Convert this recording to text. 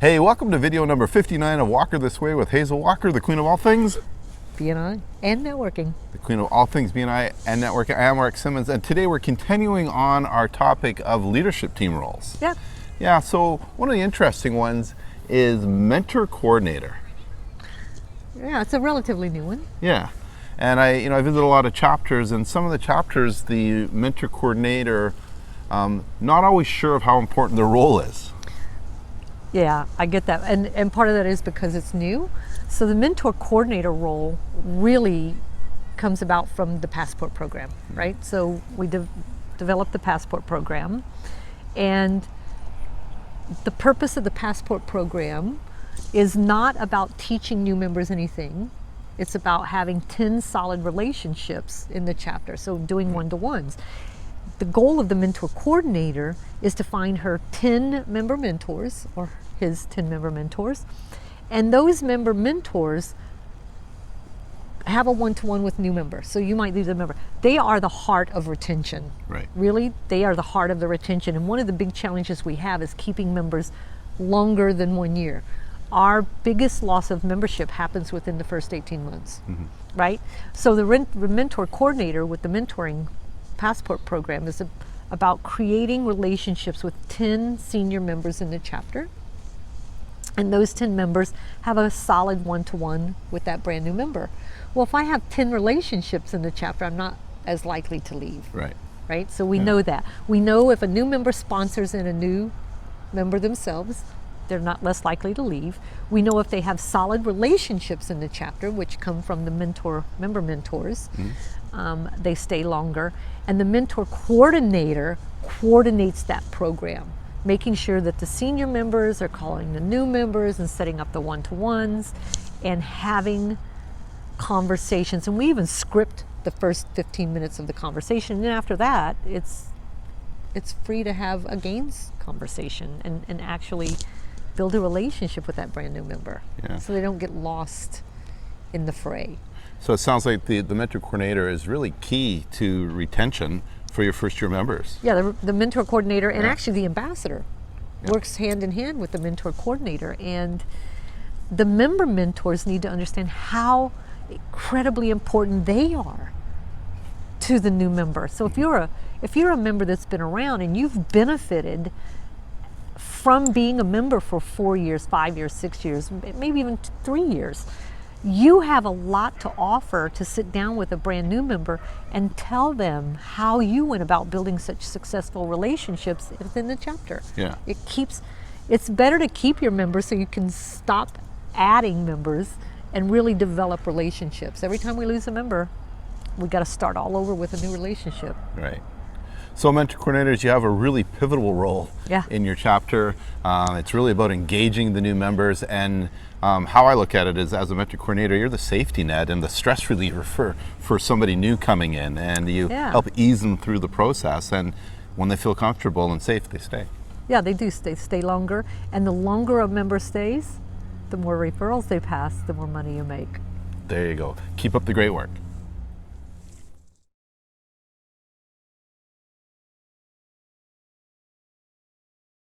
Hey, welcome to video number 59 of Walker This Way with Hazel Walker, the queen of all things BNI and networking. The queen of all things BNI and networking. I am Mark Simmons, and today we're continuing on our topic of leadership team roles. Yeah, so one of the interesting ones is mentor coordinator. Yeah, it's a relatively new one. Yeah, and I visit a lot of chapters, and some of the chapters, the mentor coordinator, not always sure of how important their role is. Yeah, I get that. And part of that is because it's new. So the mentor coordinator role really comes about from the Passport program, right? So we developed the Passport program, and the purpose of the Passport program is not about teaching new members anything. It's about having 10 solid relationships in the chapter, so doing one-to-ones. The goal of the mentor coordinator is to find her 10 member mentors, or his 10 member mentors, and those member mentors have a one-to-one with new members. So you might lose a member. They are the heart of retention. Right. Really, they are the heart of the retention. And one of the big challenges we have is keeping members longer than 1 year. Our biggest loss of membership happens within the first 18 months, right? So the mentor coordinator with the mentoring Passport program is about creating relationships with 10 senior members in the chapter. And those 10 members have a solid one-to-one with that brand new member. Well, if I have 10 relationships in the chapter, I'm not as likely to leave. Right? So we know that. We know if a new member sponsors in a new member themselves, they're not less likely to leave. We know if they have solid relationships in the chapter, which come from the member mentors, they stay longer. And the mentor coordinator coordinates that program, making sure that the senior members are calling the new members and setting up the one-to-ones and having conversations. And we even script the first 15 minutes of the conversation. And after that, it's free to have a gains conversation and actually build a relationship with that brand new member, so they don't get lost in the fray. So it sounds like the mentor coordinator is really key to retention for your first year members. Yeah, the mentor coordinator and actually the ambassador works hand in hand with the mentor coordinator, and the member mentors need to understand how incredibly important they are to the new member. So if you're a member that's been around and you've benefited from being a member for 4 years, 5 years, 6 years, maybe even 3 years, you have a lot to offer to sit down with a brand new member and tell them how you went about building such successful relationships within the chapter. It's better to keep your members so you can stop adding members and really develop relationships. Every time we lose a member, we got to start all over with a new relationship. Right. So mentor coordinators, you have a really pivotal role in your chapter. It's really about engaging the new members, and how I look at it is, as a mentor coordinator, you're the safety net and the stress reliever for somebody new coming in, and you help ease them through the process, and when they feel comfortable and safe, they stay. Yeah, they do stay longer, and the longer a member stays, the more referrals they pass, the more money you make. There you go. Keep up the great work.